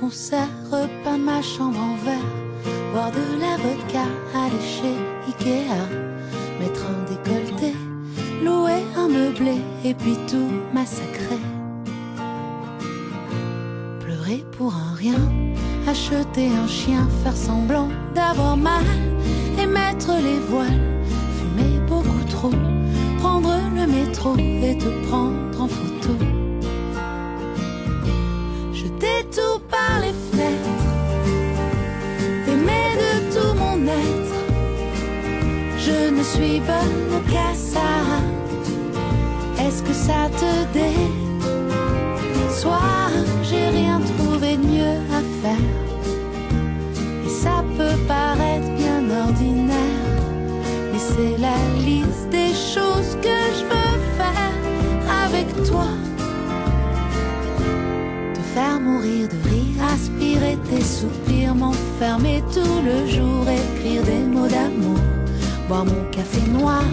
concert, repeindre ma chambre en verre, boire de la vodka, aller chez Ikea, mettre un décolleté, louer un meublé et puis tout massacrer. Pleurer pour un rien, acheter un chien, faire semblant d'avoir mal et mettre les voiles, fumer beaucoup trop, prendre le métro et te prendre en photo. Jeter tout par les fenêtres, t'aimer de tout mon être. Je ne suis bonne qu'à ça. Est-ce que ça te déçoit? J'ai rien trouvé de mieux à faire. Et ça peut paraître bien ordinaire, mais c'est la liste des choses que je veux faire avec toi. Te faire mourir de rire, aspirer tes soupirs, m'enfermer tout le jour, écrire des mots d'amour, boire mon café noir,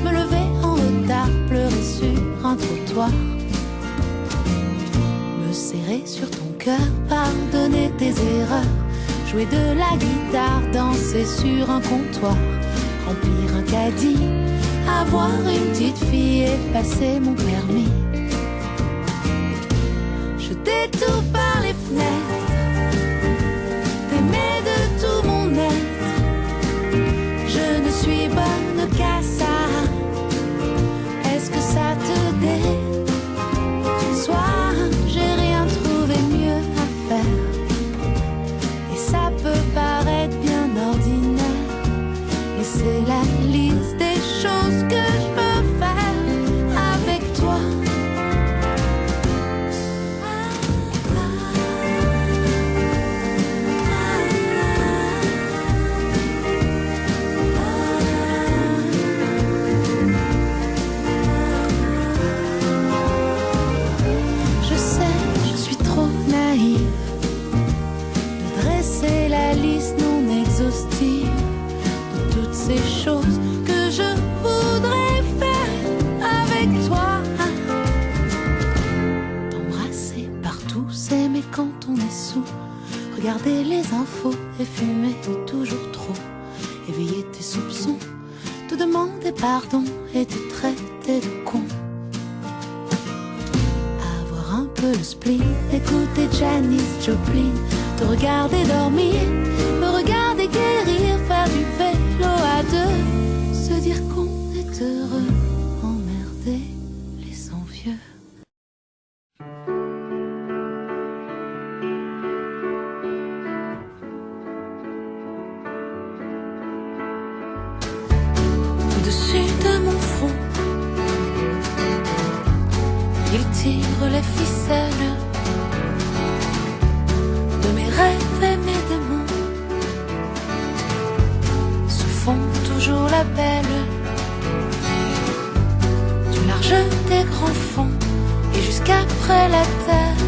me lever en retard, pleurer sur un trottoir, me serrer sur ton cœur, pardonner tes erreurs, jouer de la guitare, danser sur un comptoir, remplir un caddie, avoir une petite fille et passer mon permis. Jeter tout par les fenêtres, t'aimer de tout mon être. Je ne suis bonne qu'à ça. Est-ce que ça te déçoit? J'ai rien trouvé mieux à faire. Et ça peut paraître bien ordinaire, mais c'est la liste des choses que je peux faire avec toi. Je sais, je suis trop naïve de dresser la liste non exhaustive de toutes ces choses que je voudrais faire avec toi. T'embrasser partout, s'aimer quand on est sous, regarder les infos et fumer toujours trop, éveiller tes soupçons, te demander pardon et te traiter de con. Avoir un peu le spleen, écouter Janis Joplin, te regarder dormir, me regarder guérir, faire du vélo à deux, se dire qu'on est heureux, emmerder les envieux. Au-dessus de mon front, il tire les ficelles de mes rêves et mes démons, se font toujours la belle du large des grands fonds et jusqu'après la terre.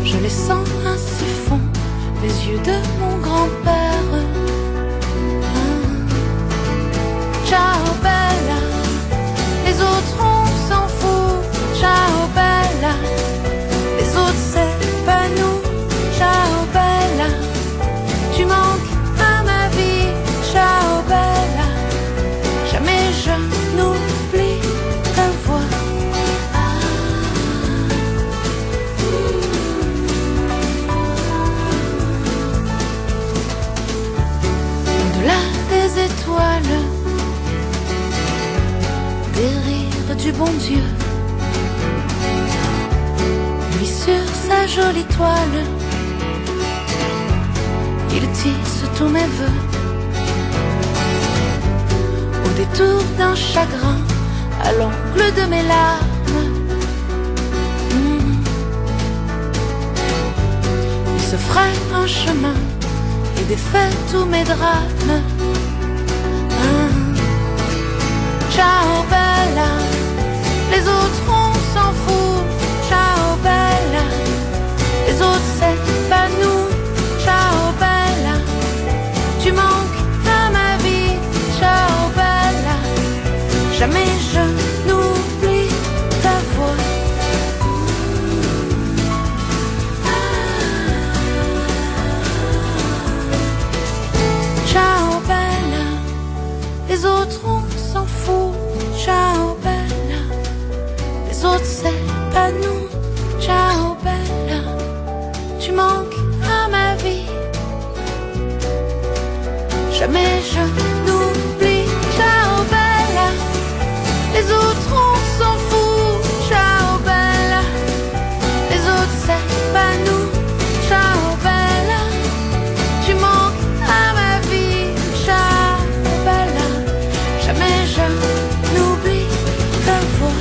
Je les sens ainsi fond, les yeux de mon grand-père. Ciao bella, les autres on s'en fout. Ciao bella, les autres c'est pas nous. Ciao bella, tu manques à ma vie. Ciao bella, jamais je n'oublie ta voix. Au-delà des étoiles, des rires du bon Dieu, lui sur sa jolie toile, il tisse tous mes vœux. Au détour d'un chagrin, à l'angle de mes larmes, il se ferait un chemin et défait tous mes drames. Ciao bella, les autres on s'en fout. Ciao bella, les autres c'est pas nous. Ciao bella, tu manques à ma vie. Ciao bella, jamais je n'oublie ta voix. jamais je n'oublie. Ciao bella, les autres on s'en fout. Ciao bella, les autres c'est pas nous. Ciao bella, tu manques à ma vie. Ciao bella, jamais je n'oublie ta voix.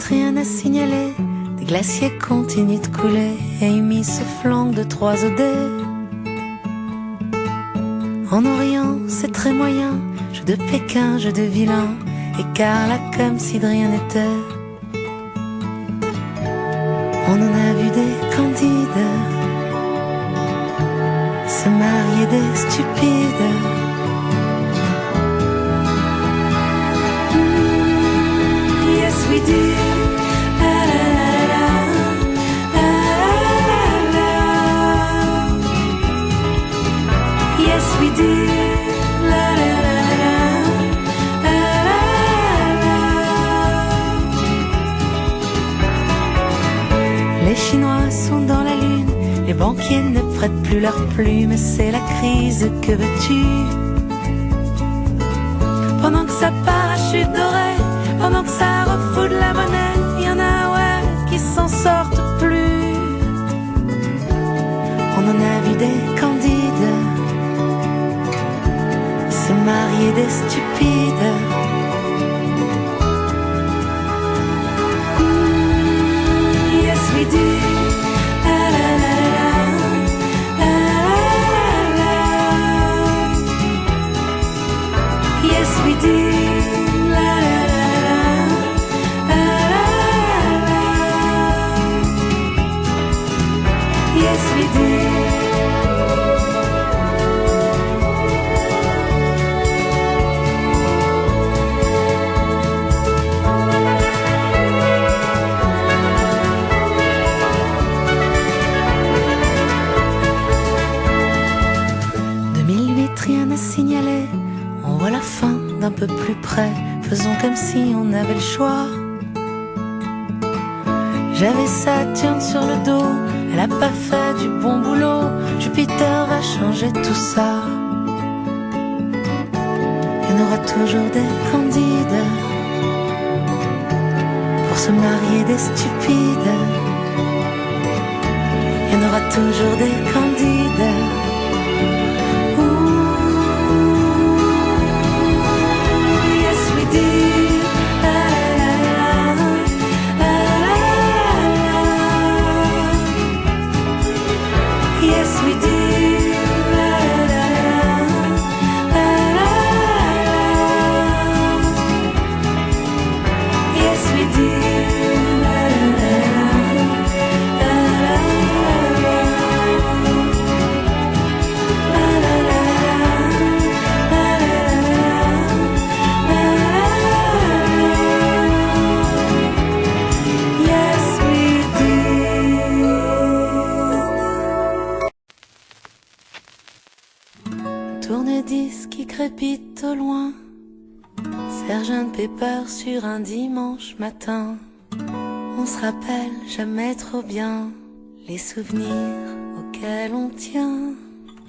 Rien à signaler, des glaciers continuent de couler, et Amy se flanque de 3 OD. En Orient, c'est très moyen, jeu de Pékin, jeu de vilain, et Carla comme si de rien n'était. On en a vu des candides se marier, des stupides. Yes, we do. We do. La, la, la, la, la, la, la. Les Chinois sont dans la lune, les banquiers ne prêtent plus leurs plumes, c'est la crise, que veux-tu? Pendant que ça parachute doré, pendant que ça refoule de la monnaie, y en a ouais qui s'en sortent plus. On en a vu des candides se marier, des stupides. Yes we do. La, la, la, la, la, la, la. Yes we do. La, la, la, la, la, la. Yes we do. Rien à signaler, on voit la fin d'un peu plus près, faisons comme si on avait le choix. J'avais Saturne sur le dos, elle a pas fait du bon boulot, Jupiter va changer tout ça. Il y en aura toujours des candides pour se marier, des stupides. Il y en aura toujours des candides. Tourne-disque qui crépite au loin, Sgt Pepper sur un dimanche matin. On se rappelle jamais trop bien les souvenirs auxquels on tient.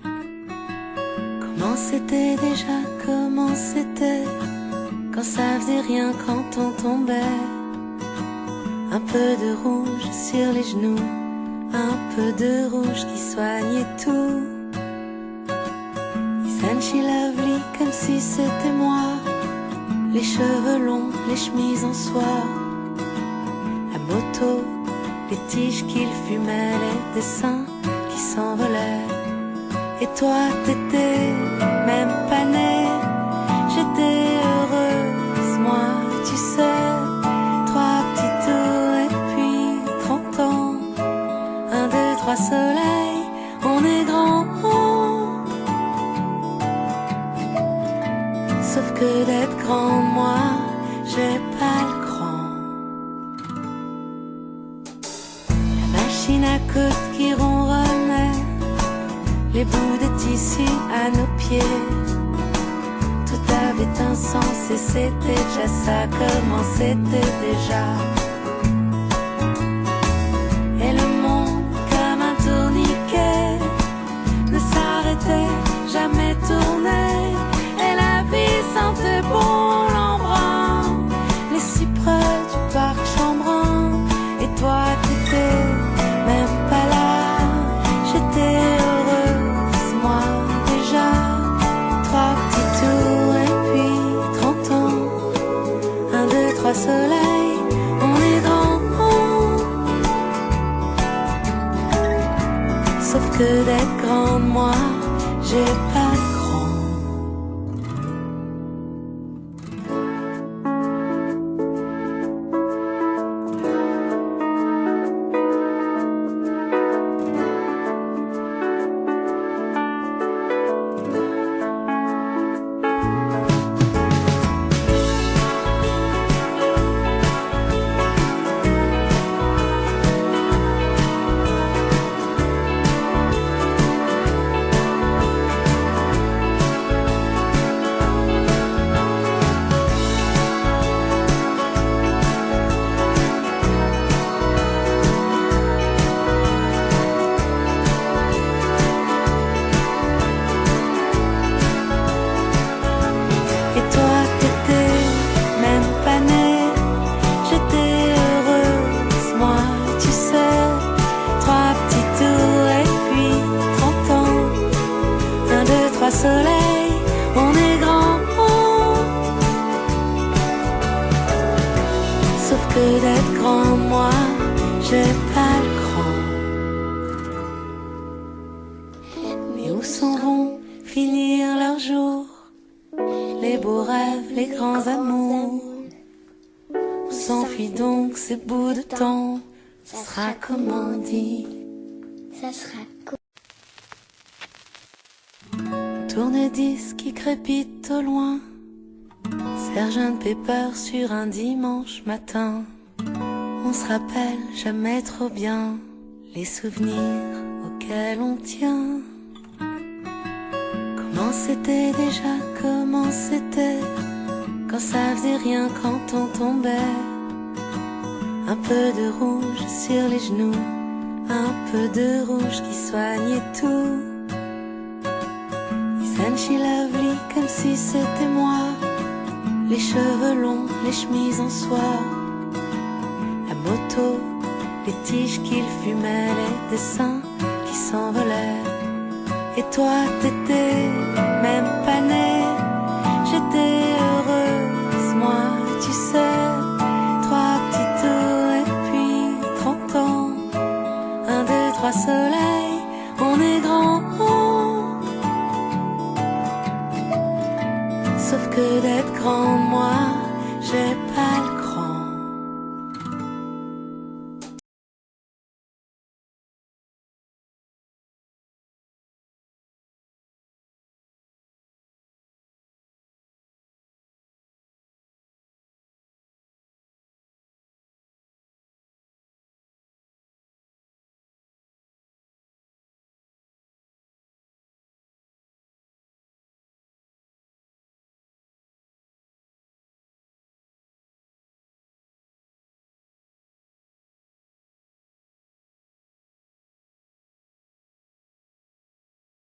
Comment c'était déjà, comment c'était quand ça faisait rien, quand on tombait. Un peu de rouge sur les genoux, un peu de rouge qui soignait tout. She lovely comme si c'était moi, les cheveux longs, les chemises en soie, la moto, les tiges qu'il fumait, les dessins qui s'envolaient. Et toi t'étais même pas née, j'étais heureuse, moi tu sais. 3 petits tours et puis 30 ans, 1, 2, 3 soleils, on est grand. Sauf que d'être grande, moi, j'ai pas le cran. La machine à coudre qui ronronnait, les bouts de tissu à nos pieds, tout avait un sens et c'était déjà ça, comment c'était déjà. Et le monde comme un tourniquet ne s'arrêtait, jamais tournait. Et la vie sentait bon l'embrun, les cyprès du parc Chambrun. Et toi t'étais même pas là, j'étais heureuse moi déjà. 3 petits tours et puis 30 ans, 1, 2, 3 soleils, on est grand. Sauf que d'être grande, moi, j'ai pas de cran. Soleil, on est grand. Sauf que d'être grand, moi, j'ai pas le cran. Mais où s'en vont finir leurs jours, les beaux rêves, les grands amours? Où s'enfuient donc ces bouts de temps? Ça sera comment dit? Ça sera Tourne-disque qui crépite au loin, Sgt Pepper sur un dimanche matin. On se rappelle jamais trop bien les souvenirs auxquels on tient. Comment c'était déjà, comment c'était quand ça faisait rien, quand on tombait. Un peu de rouge sur les genoux, un peu de rouge qui soignait tout. And she lovely comme si c'était moi, les cheveux longs, les chemises en soie, la moto, les tiges qu'il fumait, les dessins qui s'envolaient. Et toi t'étais même pas née, j'étais heureuse moi, tu sais. 3 petits tours et puis 30 ans, 1, 2, 3 soleils, on est grand. Sauf que d'être grande, moi, j'ai pas le